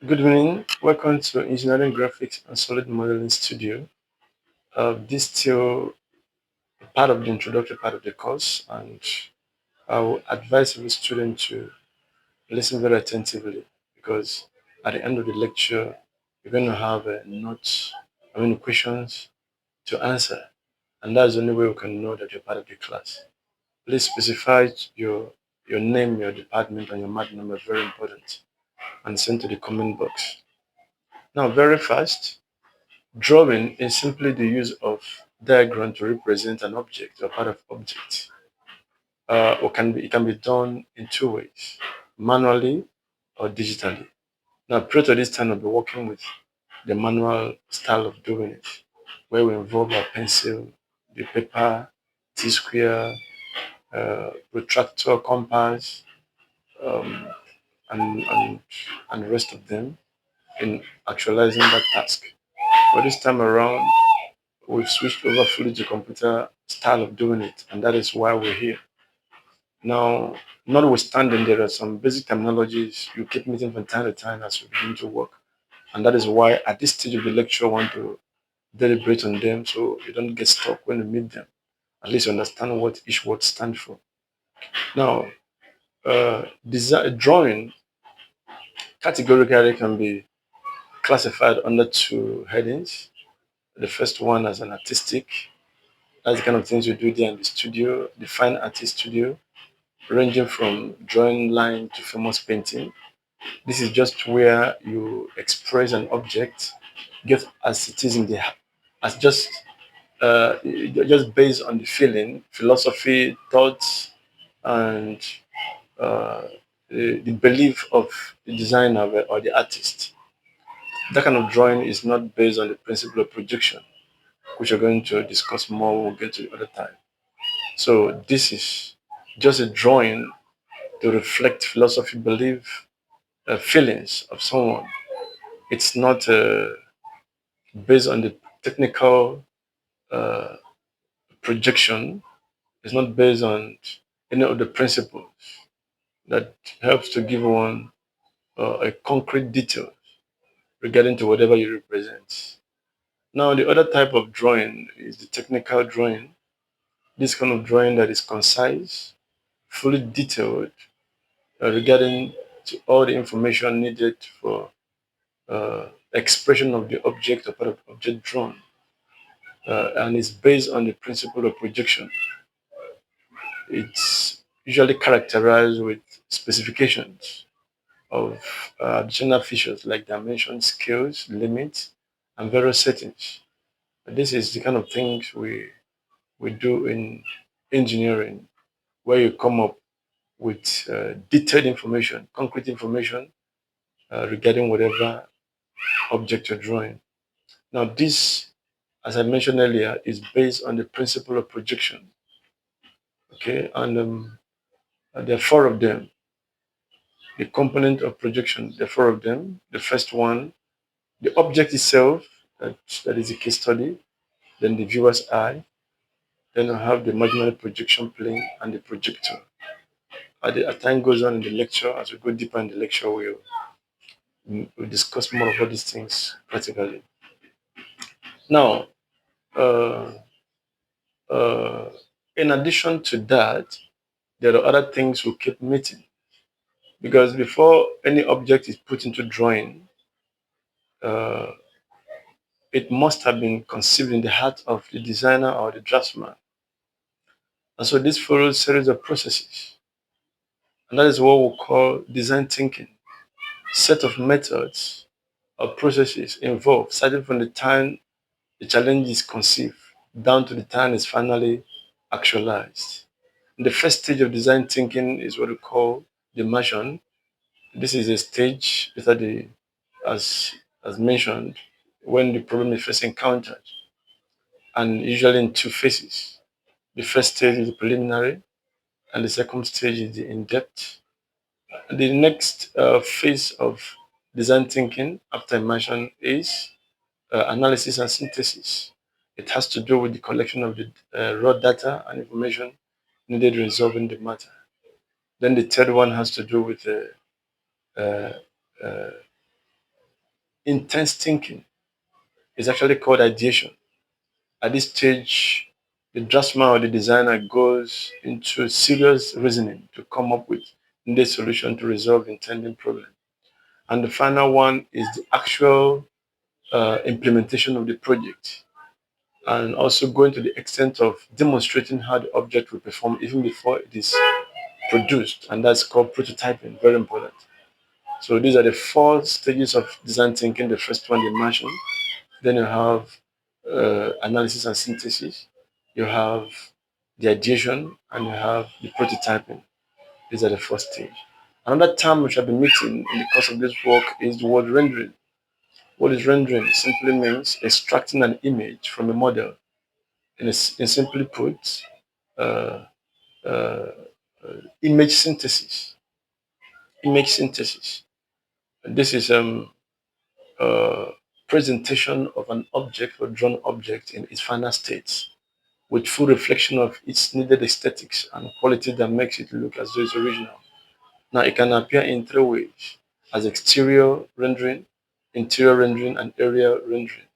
Good evening. Welcome to Engineering Graphics and Solid Modeling Studio. This still part of the introductory part of the course, and I will advise every student to listen very attentively because at the end of the lecture, you're going to have notes, questions to answer, and that's the only way we can know that you're part of the class. Please specify your name, your department, and your mat number. Very important, and send to the comment box. Now, very fast. Drawing is simply the use of diagram to represent an object or part of object. It can be done in two ways, manually or digitally. Now, prior to this time, I'll be working with the manual style of doing it, where we involve a pencil, the paper, T-square, protractor, compass, um, and, and, and the rest of them in actualizing that task. But this time around, we've switched over fully to computer style of doing it, and that is why we're here. Now, notwithstanding, there are some basic terminologies you keep meeting from time to time as you begin to work, and that is why at this stage of the lecture, I want to deliberate on them so you don't get stuck when you meet them. At least you understand what each word stands for. Now, drawing categorically can be classified under two headings. The first one as an artistic. That's the kind of things you do there in the studio, the fine artist studio, ranging from drawing line to famous painting. This is just where you express an object just as it is in the as just based on the feeling, philosophy, thoughts, and uh, the belief of the designer or the artist. That kind of drawing is not based on the principle of projection, which we're going to discuss more. We'll get to the other time. So this is just a drawing to reflect philosophy, belief, feelings of someone. It's not based on the technical uh, projection. It's not based on any of the principles that helps to give one a concrete detail regarding to whatever you represent. Now, the other type of drawing is the technical drawing. This kind of drawing that is concise, fully detailed regarding to all the information needed for expression of the object or part of object drawn, and it's based on the principle of projection. It's usually characterized with specifications of additional features like dimension, scales, limits, and various settings. This is the kind of things we do in engineering, where you come up with detailed information, concrete information regarding whatever object you're drawing. Now, this, as I mentioned earlier, is based on the principle of projection. Okay, and there are four of them. The component of projection, there are four of them. The first one, the object itself, that is a case study. Then the viewer's eye. Then I have the imaginary projection plane and the projector. As time goes on in the lecture, as we go deeper in the lecture, we'll discuss more about these things practically. Now, uh, uh, in addition to that, there are other things we keep meeting because before any object is put into drawing, uh, it must have been conceived in the heart of the designer or the draftsman. And so this follows a series of processes. And that is what we call design thinking. Set of methods or processes involved, starting from the time the challenge is conceived down to the time it's finally actualized. The first stage of design thinking is what we call the immersion. This is a stage after as mentioned, when the problem is first encountered, and usually in two phases. The first stage is the preliminary, and the second stage is the in-depth. The next phase of design thinking after immersion is analysis and synthesis. It has to do with the collection of the raw data and information needed resolving the matter. Then the third one has to do with uh, uh, intense thinking is actually called ideation. At this stage, the draftsman or the designer goes into serious reasoning to come up with the solution to resolve the intended problem. And the final one is the actual implementation of the project, and also going to the extent of demonstrating how the object will perform even before it is produced. And that's called prototyping, very important. So these are the four stages of design thinking. The first one, the immersion. Then you have analysis and synthesis. You have the ideation, and you have the prototyping. These are the first stage. Another term which I've been meeting in the course of this work is the word rendering. What is rendering? It simply means extracting an image from a model. In simply put, uh, uh, image synthesis. Image synthesis. And this is presentation of an object or drawn object in its final state with full reflection of its needed aesthetics and quality that makes it look as though it's original. Now, it can appear in three ways: as exterior rendering, interior rendering, and area rendering.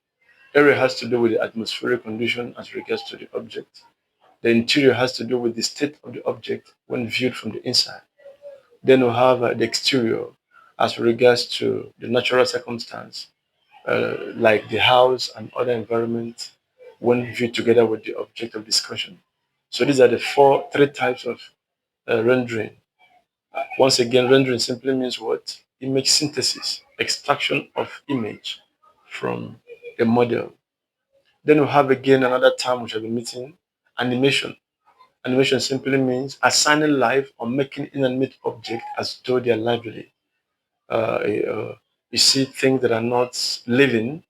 Area has to do with the atmospheric condition as regards to the object. The interior has to do with the state of the object when viewed from the inside. Then we have the exterior as regards to the natural circumstance, like the house and other environment when viewed together with the object of discussion. So these are the three types of rendering. Once again, rendering simply means what? Image synthesis, extraction of image from a model. Then we have again another term which I've been meeting, animation. Animation simply means assigning life or making inanimate objects as though they are lively. You see things that are not living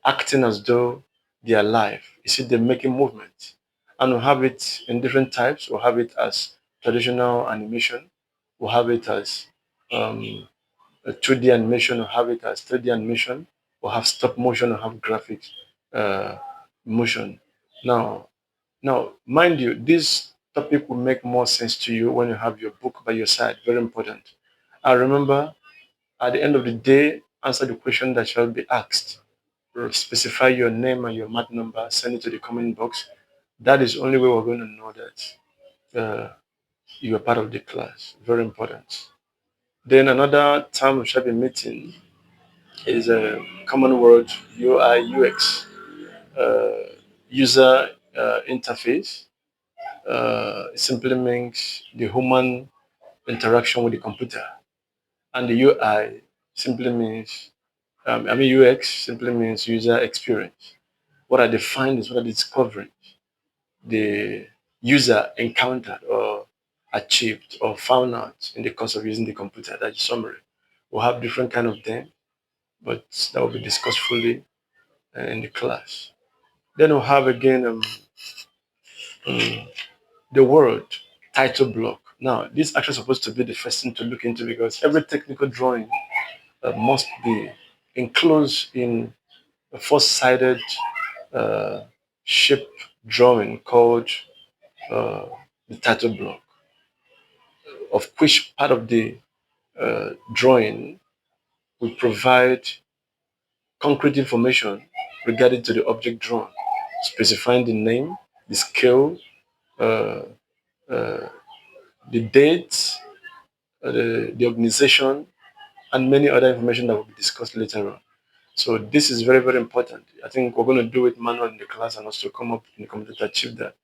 acting as though they are alive. You see them making movement. And we have it in different types. We have it as traditional animation. We have it as um, a 2D animation. We have it as 3D animation. We have stop motion. We have graphic uh, motion. Now, mind you, this topic will make more sense to you when you have your book by your side. Very important. And remember, at the end of the day, answer the question that shall be asked. Specify your name and your mat number, send it to the comment box. That is the only way we're going to know that you are part of the class. Very important. Then another term we shall be meeting is a common word, UI UX, uh, user interface. It simply means the human interaction with the computer, and the UI simply means UX simply means user experience. What are the findings? What are the discoveries the user encountered or achieved or found out in the course of using the computer? That's summary. We'll have different kind of them, but that will be discussed fully in the class. Then we'll have again um, the word title block. Now, this is actually supposed to be the first thing to look into because every technical drawing must be enclosed in a four-sided uh, shape drawing called uh, the title block, of which part of the drawing will provide concrete information regarding to the object drawn, specifying the name, the scale, uh, uh, the date, the organization, and many other information that will be discussed later on. So this is very, very important. I think we're going to do it manual in the class and also come up in the computer to achieve that.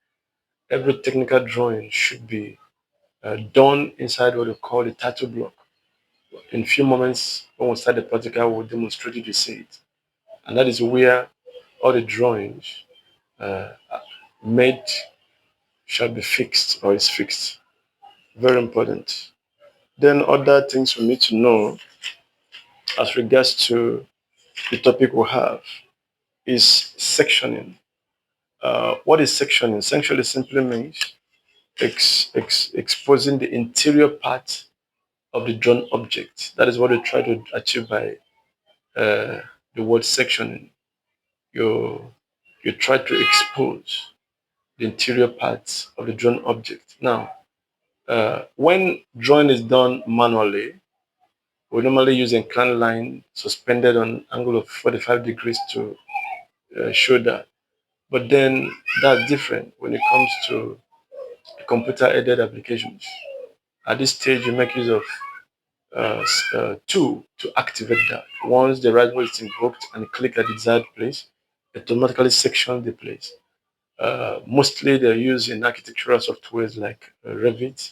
Every technical drawing should be done inside what we call the title block. In a few moments, when we start the practical, we'll demonstrate you to see it. And that is where all the drawings uh, made shall be fixed or is fixed. Very important. Then other things we need to know as regards to the topic we have is sectioning. What is sectioning? Essentially simply means exposing the interior part of the drawn object. That is what we try to achieve by the word sectioning. You you try to expose the interior parts of the drawn object. Now, when drawing is done manually, We normally use inclined line suspended on angle of 45 degrees to show that. But then that's different when it comes to computer-aided applications. At this stage, you make use of tool to activate that. Once the right mode is invoked and click at the desired place, it automatically sections the place. Mostly they're used in architectural softwares like Revit,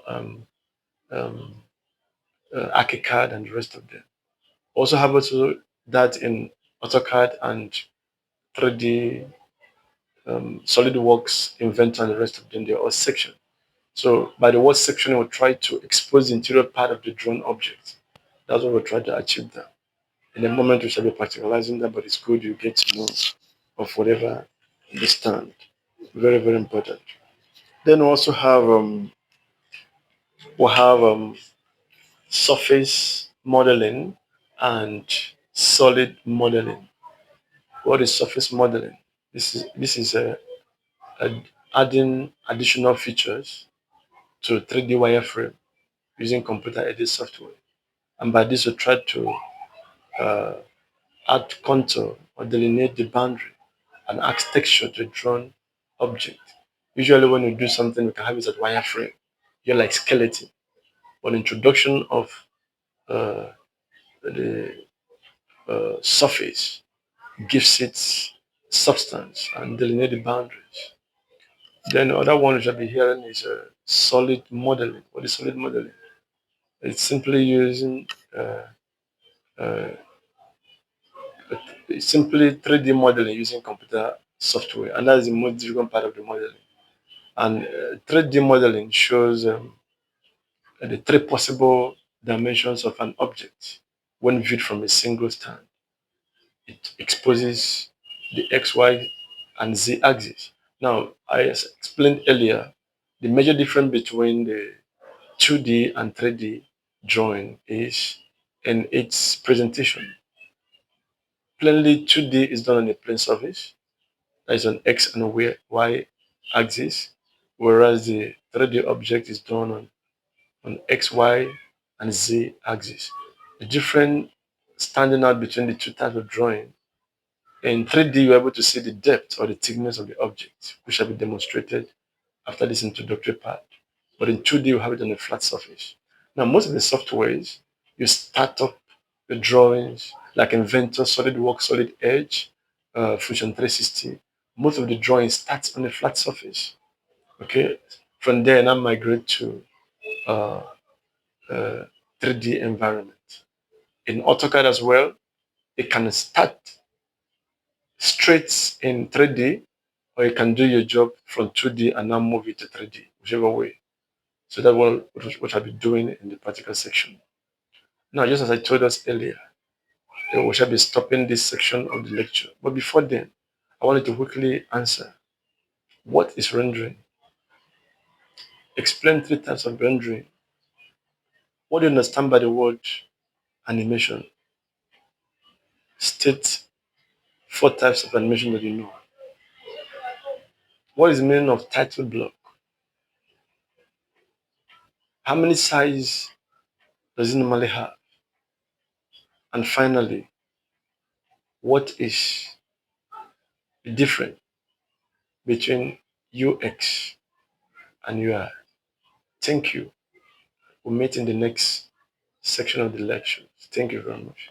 um, um, ArchiCAD, and the rest of them. Also have also that in AutoCAD and 3D, SolidWorks, Inventor, and the rest of them. They're all sections. So by the word section, we'll try to expose the interior part of the drone object. That's what we're trying to achieve there. In a moment, we shall be practicalizing that, but it's good you get to know of whatever they stand. Very, very important. Then we also have surface modeling and solid modeling. What is surface modeling? This is adding additional features to 3D wireframe using computer-aided software, and by this we try to uh, add contour or delineate the boundary and add texture to a drawn object. Usually, when you do something, we can have it at wireframe. You're like skeleton. But introduction of uh, the surface gives it substance and delineate the boundaries. Then the other one you shall be hearing is solid modeling. What is solid modeling? It's simply using uh, it's simply 3D modeling using computer software, and that's the most difficult part of the modeling. And 3D modeling shows the three possible dimensions of an object when viewed from a single stand. It exposes the X, Y, and Z axis. Now, I explained earlier the major difference between the 2D and 3D drawing is in its presentation. Plainly, 2D is done on a plane surface, that is on X and Y axis, whereas the 3D object is done on X, Y, and Z axis. The difference standing out between the two types of drawing. In 3D, you're able to see the depth or the thickness of the object, which shall be demonstrated after this introductory part. But in 2D, you have it on a flat surface. Now, most of the softwares, you start up the drawings like Inventor, SolidWorks, Solid Edge, Fusion 360. Most of the drawings starts on a flat surface. Okay, from there, now migrate to uh, uh, 3D environment. In AutoCAD as well, it can start straight in 3D, or you can do your job from 2D and now move it to 3D, whichever way. So that's what I'll be doing in the practical section. Now, just as I told us earlier, we shall be stopping this section of the lecture. But before then, I wanted to quickly answer, what is rendering? Explain three types of rendering. What do you understand by the word animation? State four types of animation that you know. What is the meaning of title block? How many size does it normally have? And finally, what is the difference between UX and UI? Thank you. We'll meet in the next section of the lecture. Thank you very much.